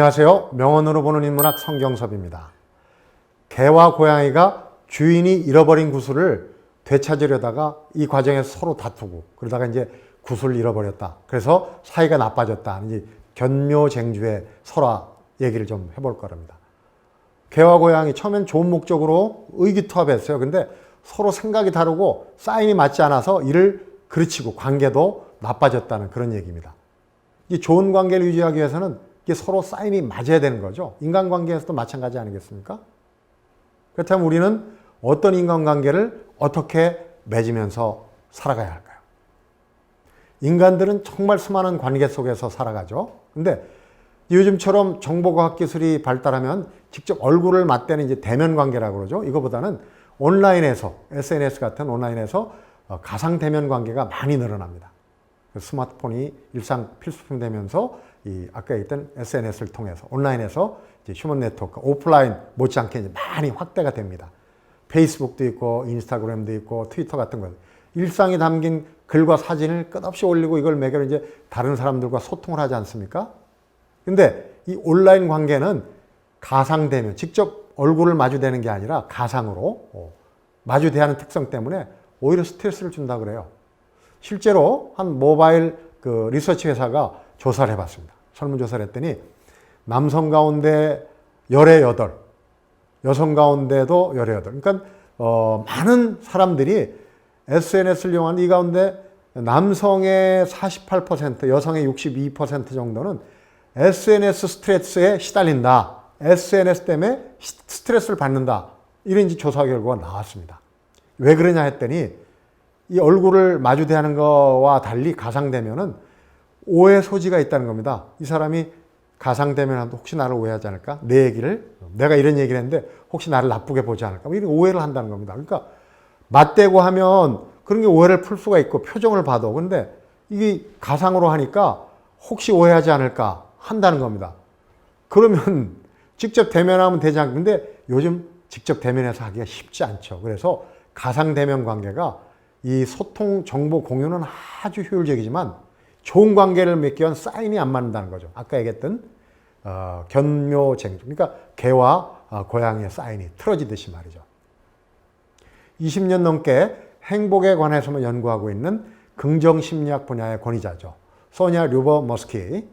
안녕하세요. 명언으로 보는 인문학 성경섭입니다. 개와 고양이가 주인이 잃어버린 구슬을 되찾으려다가 이 과정에서 서로 다투고 그러다가 이제 구슬을 잃어버렸다. 그래서 사이가 나빠졌다. 이제 견묘쟁주의 설화 얘기를 좀 해볼 거랍니다. 개와 고양이 처음엔 좋은 목적으로 의기투합했어요. 근데 서로 생각이 다르고 사인이 맞지 않아서 이를 그르치고 관계도 나빠졌다는 그런 얘기입니다. 이 좋은 관계를 유지하기 위해서는 이게 서로 사인이 맞아야 되는 거죠. 인간관계에서도 마찬가지 아니겠습니까? 그렇다면 우리는 어떤 인간관계를 어떻게 맺으면서 살아가야 할까요? 인간들은 정말 수많은 관계 속에서 살아가죠. 근데 요즘처럼 정보과학 기술이 발달하면 직접 얼굴을 맞대는 이제 대면 관계라고 그러죠. 이거보다는 온라인에서, SNS 같은 온라인에서 가상 대면 관계가 많이 늘어납니다. 스마트폰이 일상 필수품 되면서 아까 얘기했던 SNS를 통해서 온라인에서 이제 휴먼 네트워크, 오프라인 못지않게 이제 많이 확대가 됩니다. 페이스북도 있고 인스타그램도 있고 트위터 같은 거. 일상이 담긴 글과 사진을 끝없이 올리고 이걸 매개로 이제 다른 사람들과 소통을 하지 않습니까? 근데 이 온라인 관계는 가상 대면, 직접 얼굴을 마주대는 게 아니라 가상으로 마주대하는 특성 때문에 오히려 스트레스를 준다 그래요. 실제로 한 모바일 리서치 회사가 조사를 해봤습니다. 설문조사를 했더니 남성 가운데 18, 여성 가운데도 18. 그러니까 많은 사람들이 SNS를 이용하는 이 가운데 남성의 48%, 여성의 62% 정도는 SNS 스트레스에 시달린다. SNS 때문에 스트레스를 받는다. 이런 조사 결과가 나왔습니다. 왜 그러냐 했더니 이 얼굴을 마주대하는 거와 달리 가상대면은 오해 소지가 있다는 겁니다. 이 사람이 가상대면한테 혹시 나를 오해하지 않을까? 내가 이런 얘기를 했는데 혹시 나를 나쁘게 보지 않을까? 이런 오해를 한다는 겁니다. 그러니까 맞대고 하면 그런 게 오해를 풀 수가 있고 표정을 봐도 근데 이게 가상으로 하니까 혹시 오해하지 않을까 한다는 겁니다. 그러면 직접 대면하면 되지 않는데 요즘 직접 대면해서 하기가 쉽지 않죠. 그래서 가상대면 관계가 이 소통 정보 공유는 아주 효율적이지만 좋은 관계를 맺기 위한 사인이 안 맞는다는 거죠. 아까 얘기했던 견묘쟁주. 그러니까 개와 고양이의 사인이 틀어지듯이 말이죠. 20년 넘게 행복에 관해서만 연구하고 있는 긍정심리학 분야의 권위자죠. 소니아 류버머스키,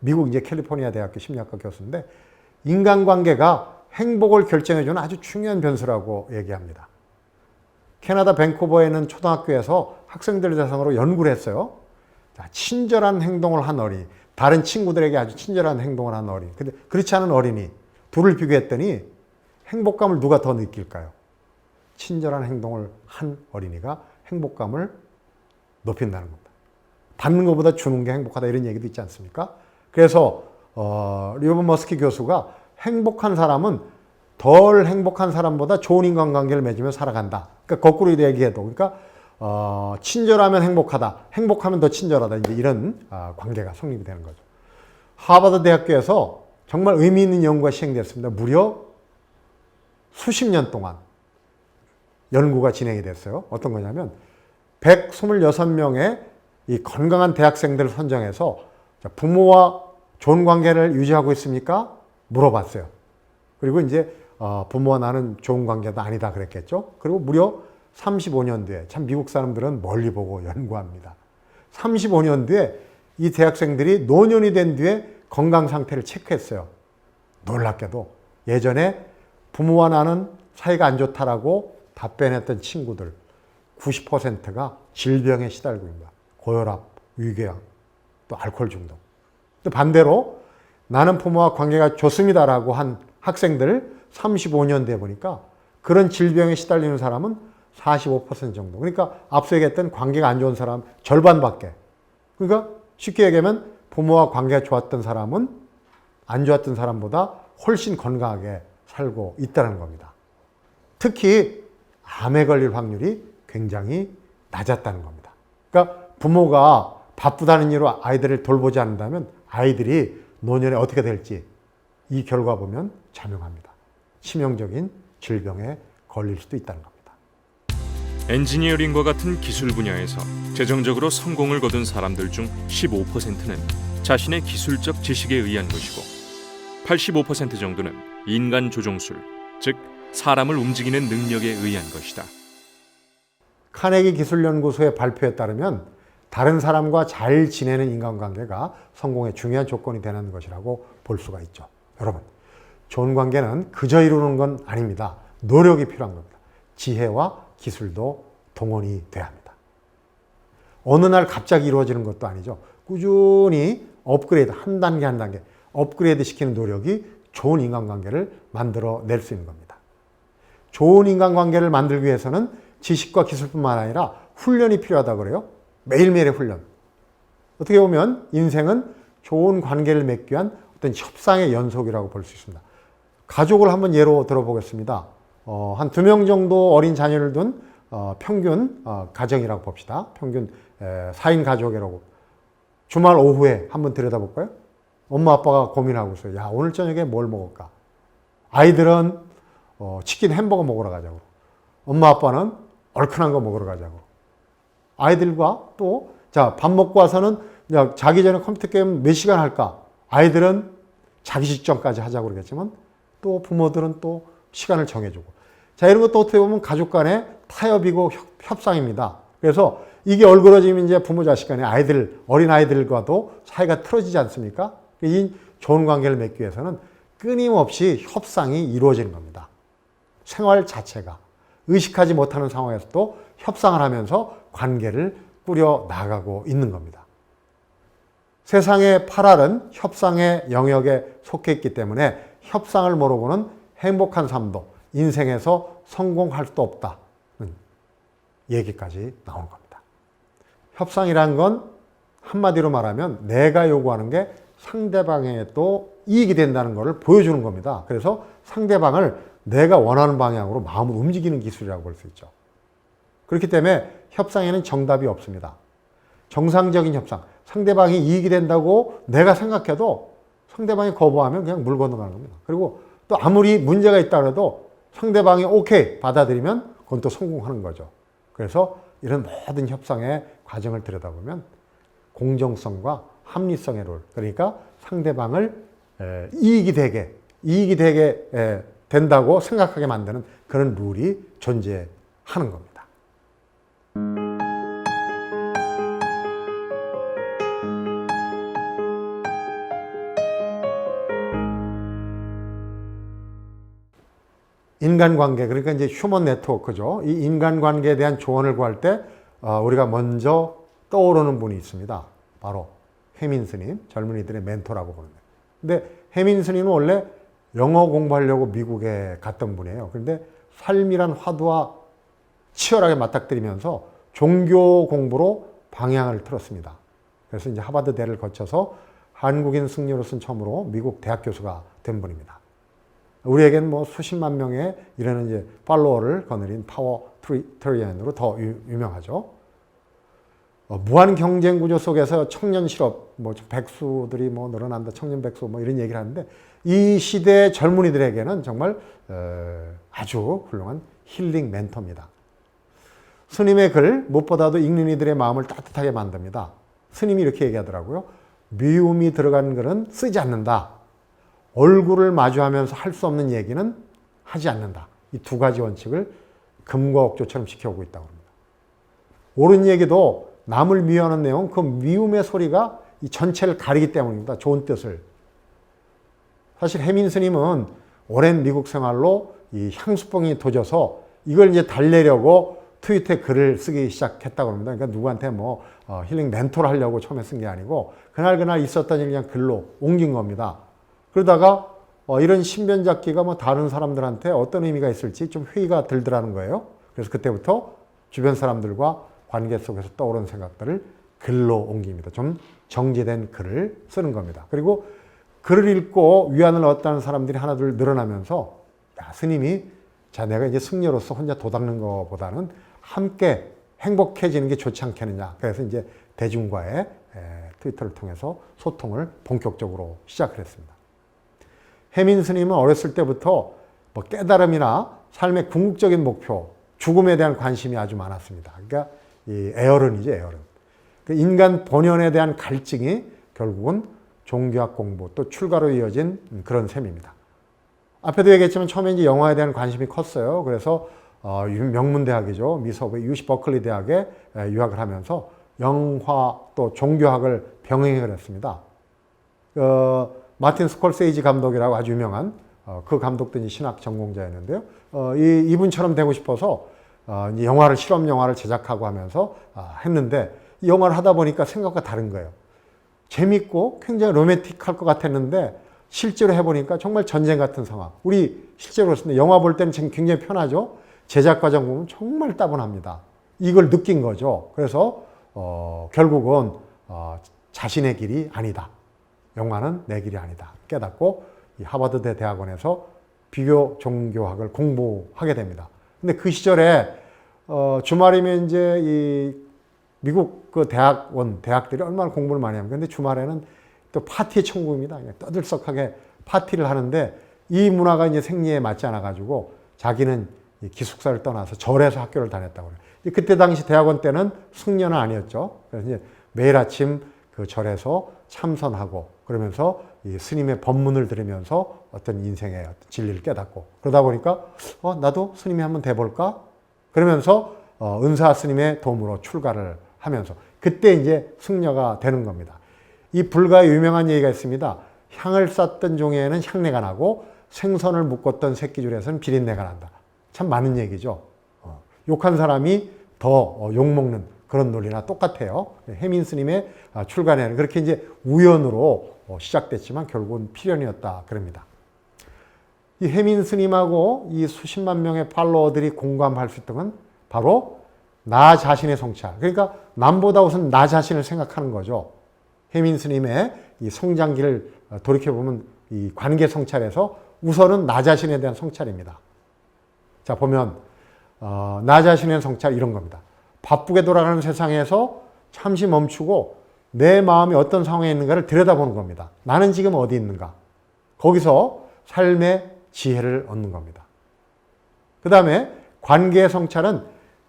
미국 이제 캘리포니아 대학교 심리학과 교수인데 인간관계가 행복을 결정해주는 아주 중요한 변수라고 얘기합니다. 캐나다 밴쿠버에 있는 초등학교에서 학생들을 대상으로 연구를 했어요. 자, 친절한 행동을 한 어린이, 다른 친구들에게 아주 친절한 행동을 한 어린이. 근데 그렇지 않은 어린이 둘을 비교했더니 행복감을 누가 더 느낄까요? 친절한 행동을 한 어린이가 행복감을 높인다는 겁니다. 받는 것보다 주는 게 행복하다 이런 얘기도 있지 않습니까? 그래서 리오브 머스키 교수가 행복한 사람은 덜 행복한 사람보다 좋은 인간관계를 맺으며 살아간다. 그러니까 거꾸로 얘기해도 그러니까 친절하면 행복하다. 행복하면 더 친절하다. 이제 이런 관계가 성립이 되는 거죠. 하버드 대학교에서 정말 의미 있는 연구가 시행됐습니다. 무려 수십 년 동안 연구가 진행이 됐어요. 어떤 거냐면 126명의 이 건강한 대학생들을 선정해서 부모와 좋은 관계를 유지하고 있습니까? 물어봤어요. 그리고 이제 부모와 나는 좋은 관계도 아니다 그랬겠죠. 그리고 무려 35년 뒤에, 참 미국 사람들은 멀리 보고 연구합니다. 35년 뒤에 이 대학생들이 노년이 된 뒤에 건강 상태를 체크했어요. 놀랍게도 예전에 부모와 나는 사이가 안 좋다라고 답변했던 친구들 90%가 질병에 시달리고 있습니다. 고혈압, 위궤양, 또 알코올 중독. 또 반대로 나는 부모와 관계가 좋습니다라고 한 학생들 35년 돼 보니까 그런 질병에 시달리는 사람은 45% 정도. 그러니까 앞서 얘기했던 관계가 안 좋은 사람 절반밖에. 그러니까 쉽게 얘기하면 부모와 관계가 좋았던 사람은 안 좋았던 사람보다 훨씬 건강하게 살고 있다는 겁니다. 특히 암에 걸릴 확률이 굉장히 낮았다는 겁니다. 그러니까 부모가 바쁘다는 이유로 아이들을 돌보지 않는다면 아이들이 노년에 어떻게 될지 이 결과 보면 자명합니다. 치명적인 질병에 걸릴 수도 있다는 겁니다. 엔지니어링과 같은 기술 분야에서 재정적으로 성공을 거둔 사람들 중 15%는 자신의 기술적 지식에 의한 것이고 85% 정도는 인간 조종술, 즉 사람을 움직이는 능력에 의한 것이다. 카네기 기술연구소의 발표에 따르면 다른 사람과 잘 지내는 인간관계가 성공의 중요한 조건이 되는 것이라고 볼 수가 있죠. 여러분, 좋은 관계는 그저 이루는 건 아닙니다. 노력이 필요한 겁니다. 지혜와 기술도 동원이 돼야 합니다. 어느 날 갑자기 이루어지는 것도 아니죠. 꾸준히 업그레이드, 한 단계 한 단계 업그레이드 시키는 노력이 좋은 인간관계를 만들어낼 수 있는 겁니다. 좋은 인간관계를 만들기 위해서는 지식과 기술뿐만 아니라 훈련이 필요하다고 그래요. 매일매일의 훈련. 어떻게 보면 인생은 좋은 관계를 맺기 위한 어떤 협상의 연속이라고 볼 수 있습니다. 가족을 한번 예로 들어보겠습니다. 한 2명 정도 어린 자녀를 둔 평균 가정이라고 봅시다. 평균 4인 가족이라고. 주말 오후에 한번 들여다볼까요? 엄마 아빠가 고민하고 있어요. 야, 오늘 저녁에 뭘 먹을까? 아이들은 치킨 햄버거 먹으러 가자고. 엄마 아빠는 얼큰한 거 먹으러 가자고. 아이들과 또, 자, 밥 먹고 와서는 야, 자기 전에 컴퓨터 게임 몇 시간 할까? 아이들은 자기 직전까지 하자고 그러겠지만 또 부모들은 또 시간을 정해주고. 자, 이런 것도 어떻게 보면 가족 간의 타협이고 협상입니다. 그래서 이게 얼그러지면 이제 부모 자식 간에 어린 아이들과도 사이가 틀어지지 않습니까? 이 좋은 관계를 맺기 위해서는 끊임없이 협상이 이루어지는 겁니다. 생활 자체가 의식하지 못하는 상황에서도 협상을 하면서 관계를 꾸려 나가고 있는 겁니다. 세상의 8알은 협상의 영역에 속해 있기 때문에 협상을 모르고는 행복한 삶도 인생에서 성공할 수도 없다는 얘기까지 나온 겁니다. 협상이란 건 한마디로 말하면 내가 요구하는 게 상대방에 또 이익이 된다는 것을 보여주는 겁니다. 그래서 상대방을 내가 원하는 방향으로 마음을 움직이는 기술이라고 볼 수 있죠. 그렇기 때문에 협상에는 정답이 없습니다. 정상적인 협상, 상대방이 이익이 된다고 내가 생각해도 상대방이 거부하면 그냥 물 건너가는 겁니다. 그리고 또 아무리 문제가 있다 그래도 상대방이 오케이 받아들이면 그건 또 성공하는 거죠. 그래서 이런 모든 협상의 과정을 들여다보면 공정성과 합리성의 룰, 그러니까 상대방을 이익이 되게 된다고 생각하게 만드는 그런 룰이 존재하는 겁니다. 인간관계, 그러니까 이제 휴먼 네트워크죠. 이 인간관계에 대한 조언을 구할 때 우리가 먼저 떠오르는 분이 있습니다. 바로 해민 스님, 젊은이들의 멘토라고 보는데. 근데 해민 스님은 원래 영어 공부하려고 미국에 갔던 분이에요. 그런데 삶이란 화두와 치열하게 맞닥뜨리면서 종교 공부로 방향을 틀었습니다. 그래서 이제 하버드대를 거쳐서 한국인 승려로서는 처음으로 미국 대학 교수가 된 분입니다. 우리에겐 뭐 수십만 명의 이런 이제 팔로워를 거느린 파워 트리언으로 더 유명하죠. 무한 경쟁 구조 속에서 청년 실업, 뭐 백수들이 뭐 늘어난다, 청년 백수 뭐 이런 얘기를 하는데 이 시대의 젊은이들에게는 정말 아주 훌륭한 힐링 멘토입니다. 스님의 글 무엇보다도 읽는 이들의 마음을 따뜻하게 만듭니다. 스님이 이렇게 얘기하더라고요. 미움이 들어간 글은 쓰지 않는다. 얼굴을 마주하면서 할 수 없는 얘기는 하지 않는다. 이 두 가지 원칙을 금과 옥조처럼 지켜오고 있다고 합니다. 옳은 얘기도 남을 미워하는 내용, 그 미움의 소리가 이 전체를 가리기 때문입니다. 좋은 뜻을. 사실 해민 스님은 오랜 미국 생활로 이 향수병이 도져서 이걸 이제 달래려고 트위터에 글을 쓰기 시작했다고 합니다. 그러니까 누구한테 뭐 힐링 멘토를 하려고 처음에 쓴 게 아니고 그날 있었던 일 그냥 글로 옮긴 겁니다. 그러다가 이런 신변잡기가 뭐 다른 사람들한테 어떤 의미가 있을지 좀 회의가 들더라는 거예요. 그래서 그때부터 주변 사람들과 관계 속에서 떠오른 생각들을 글로 옮깁니다. 좀 정제된 글을 쓰는 겁니다. 그리고 글을 읽고 위안을 얻었다는 사람들이 하나둘 늘어나면서 야, 스님이 자, 내가 이제 승려로서 혼자 도닦는 것보다는 함께 행복해지는 게 좋지 않겠느냐. 그래서 이제 대중과의 트위터를 통해서 소통을 본격적으로 시작을 했습니다. 해민 스님은 어렸을 때부터 뭐 깨달음이나 삶의 궁극적인 목표, 죽음에 대한 관심이 아주 많았습니다. 그러니까 이 애어른이죠, 애어른. 그 인간 본연에 대한 갈증이 결국은 종교학 공부, 또 출가로 이어진 그런 셈입니다. 앞에도 얘기했지만 처음에 이제 영화에 대한 관심이 컸어요. 그래서 명문대학이죠. 미서부의 UC 버클리 대학에 유학을 하면서 영화 또 종교학을 병행을 했습니다. 마틴 스콜세이지 감독이라고 아주 유명한 그 감독도 이제 신학 전공자였는데요. 이분처럼 되고 싶어서 이제 실험 영화를 제작하고 하면서 했는데 이 영화를 하다 보니까 생각과 다른 거예요. 재밌고 굉장히 로맨틱할 것 같았는데 실제로 해보니까 정말 전쟁 같은 상황. 우리 실제로 그렇습니다. 영화 볼 때는 지금 굉장히 편하죠. 제작 과정 보면 정말 따분합니다. 이걸 느낀 거죠. 그래서 결국은 자신의 길이 아니다. 영화는 내 길이 아니다. 깨닫고 이 하버드대 대학원에서 비교 종교학을 공부하게 됩니다. 근데 그 시절에 주말이면 이제 이 미국 그 대학들이 얼마나 공부를 많이 합니까? 근데 주말에는 또 파티의 천국입니다. 그냥 떠들썩하게 파티를 하는데 이 문화가 이제 생리에 맞지 않아가지고 자기는 기숙사를 떠나서 절에서 학교를 다녔다고 그래요. 그때 당시 대학원 때는 승려는 아니었죠. 그래서 이제 매일 아침 그 절에서 참선하고 그러면서 이 스님의 법문을 들으면서 어떤 인생의 어떤 진리를 깨닫고 그러다 보니까 나도 스님이 한번 돼볼까? 그러면서 은사 스님의 도움으로 출가를 하면서 그때 이제 승려가 되는 겁니다. 이 불가에 유명한 얘기가 있습니다. 향을 쌌던 종에는 향내가 나고 생선을 묶었던 새끼줄에서는 비린내가 난다. 참 많은 얘기죠. 욕한 사람이 더 욕먹는 그런 논리나 똑같아요. 해민 스님의 출가는 그렇게 이제 우연으로 시작됐지만 결국은 필연이었다 그럽니다. 이 해민 스님하고 이 수십만 명의 팔로워들이 공감할 수 있던 건 바로 나 자신의 성찰. 그러니까 남보다 우선 나 자신을 생각하는 거죠. 해민 스님의 이 성장기를 돌이켜보면 이 관계 성찰에서 우선은 나 자신에 대한 성찰입니다. 자, 보면, 나 자신의 성찰 이런 겁니다. 바쁘게 돌아가는 세상에서 잠시 멈추고 내 마음이 어떤 상황에 있는가를 들여다보는 겁니다. 나는 지금 어디 있는가? 거기서 삶의 지혜를 얻는 겁니다. 그 다음에 관계 성찰은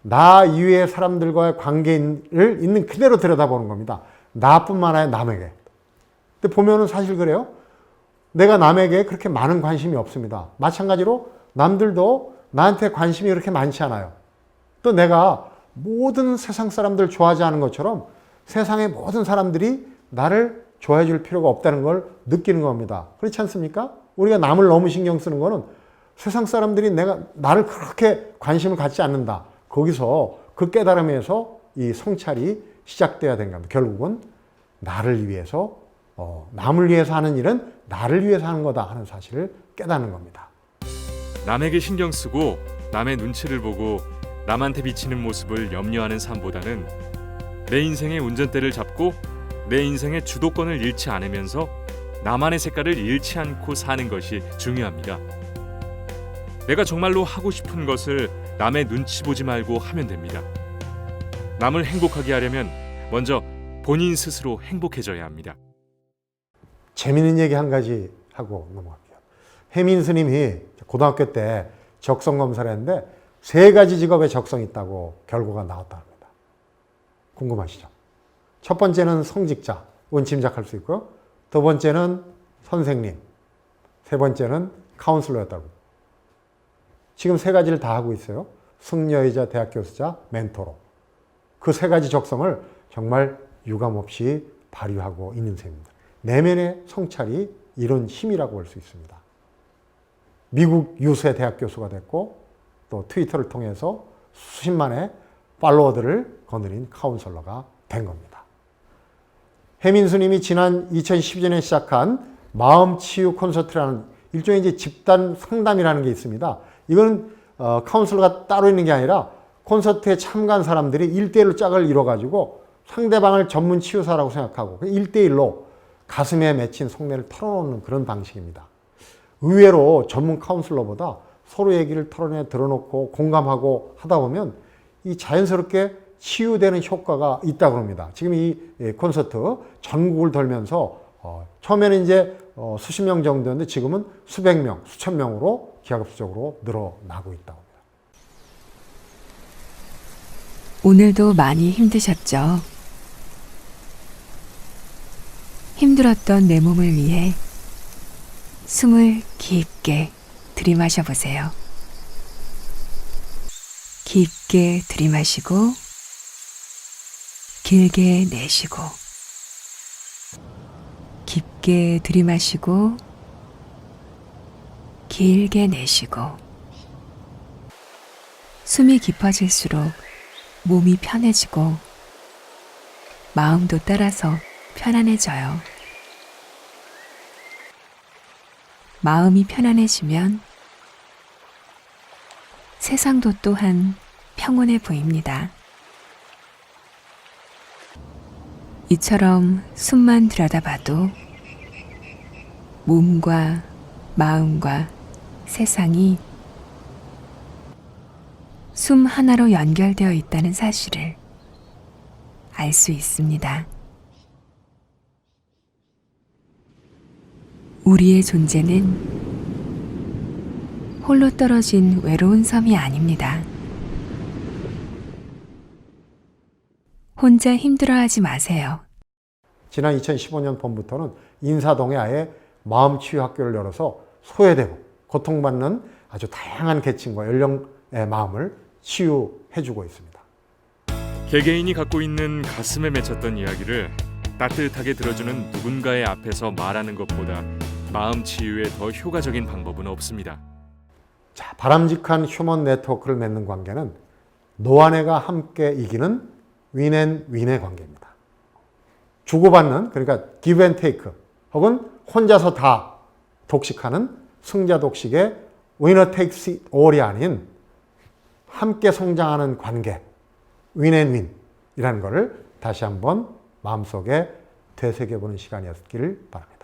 나 이외의 사람들과의 관계를 있는 그대로 들여다보는 겁니다. 나뿐만 아니라 남에게. 근데 보면은 사실 그래요. 내가 남에게 그렇게 많은 관심이 없습니다. 마찬가지로 남들도 나한테 관심이 그렇게 많지 않아요. 또 내가 모든 세상 사람들 좋아하지 않은 것처럼 세상의 모든 사람들이 나를 좋아해 줄 필요가 없다는 걸 느끼는 겁니다. 그렇지 않습니까? 우리가 남을 너무 신경 쓰는 거는 세상 사람들이 나를 그렇게 관심을 갖지 않는다. 거기서 그 깨달음에서 이 성찰이 시작돼야 되는 겁니다. 결국은 나를 위해서 남을 위해서 하는 일은 나를 위해서 하는 거다 하는 사실을 깨닫는 겁니다. 남에게 신경 쓰고 남의 눈치를 보고 남한테 비치는 모습을 염려하는 삶보다는 내 인생의 운전대를 잡고 내 인생의 주도권을 잃지 않으면서 나만의 색깔을 잃지 않고 사는 것이 중요합니다. 내가 정말로 하고 싶은 것을 남의 눈치 보지 말고 하면 됩니다. 남을 행복하게 하려면 먼저 본인 스스로 행복해져야 합니다. 재미있는 얘기 한 가지 하고 넘어갈게요. 해민 스님이 고등학교 때 적성 검사를 했는데 3가지 직업에 적성이 있다고 결과가 나왔다 합니다. 궁금하시죠? 첫 번째는 성직자, 이건 짐작할 수 있고요. 두 번째는 선생님, 세 번째는 카운슬러였다고. 지금 3가지를 다 하고 있어요. 승려이자 대학 교수자, 멘토로. 그 3가지 적성을 정말 유감없이 발휘하고 있는 셈입니다. 내면의 성찰이 이런 힘이라고 볼 수 있습니다. 미국 유수의 대학 교수가 됐고 또 트위터를 통해서 수십만의 팔로워들을 거느린 카운슬러가 된 겁니다. 해민 스님이 지난 2012년에 시작한 마음치유 콘서트라는 일종의 이제 집단 상담이라는 게 있습니다. 이건 카운슬러가 따로 있는 게 아니라 콘서트에 참가한 사람들이 1대1로 짝을 이뤄가지고 상대방을 전문 치유사라고 생각하고 1대1로 가슴에 맺힌 속내를 털어놓는 그런 방식입니다. 의외로 전문 카운슬러보다 서로 얘기를 털어내 드러놓고 공감하고 하다 보면 이 자연스럽게 치유되는 효과가 있다고 합니다. 지금 이 콘서트 전국을 돌면서 처음에는 이제 수십 명 정도였는데 지금은 수백 명, 수천 명으로 기하급수적으로 늘어나고 있다고 합니다. 오늘도 많이 힘드셨죠? 힘들었던 내 몸을 위해 숨을 깊게 들이마셔 보세요. 깊게 들이마시고 길게 내쉬고 깊게 들이마시고 길게 내쉬고 숨이 깊어질수록 몸이 편해지고 마음도 따라서 편안해져요. 마음이 편안해지면 세상도 또한 평온해 보입니다. 이처럼 숨만 들여다봐도 몸과 마음과 세상이 숨 하나로 연결되어 있다는 사실을 알 수 있습니다. 우리의 존재는 홀로 떨어진 외로운 섬이 아닙니다. 혼자 힘들어하지 마세요. 지난 2015년 봄부터는 인사동에 아예 마음치유학교를 열어서 소외되고 고통받는 아주 다양한 계층과 연령의 마음을 치유해주고 있습니다. 개개인이 갖고 있는 가슴에 맺혔던 이야기를 따뜻하게 들어주는 누군가의 앞에서 말하는 것보다 마음 치유에 더 효과적인 방법은 없습니다. 자, 바람직한 휴먼 네트워크를 맺는 관계는 노아내가 함께 이기는 윈앤윈의 관계입니다. 주고받는, 그러니까 give and take, 혹은 혼자서 다 독식하는 승자 독식의 winner takes it all이 아닌 함께 성장하는 관계, 윈앤윈이라는 것을 다시 한번 마음속에 되새겨보는 시간이었기를 바랍니다.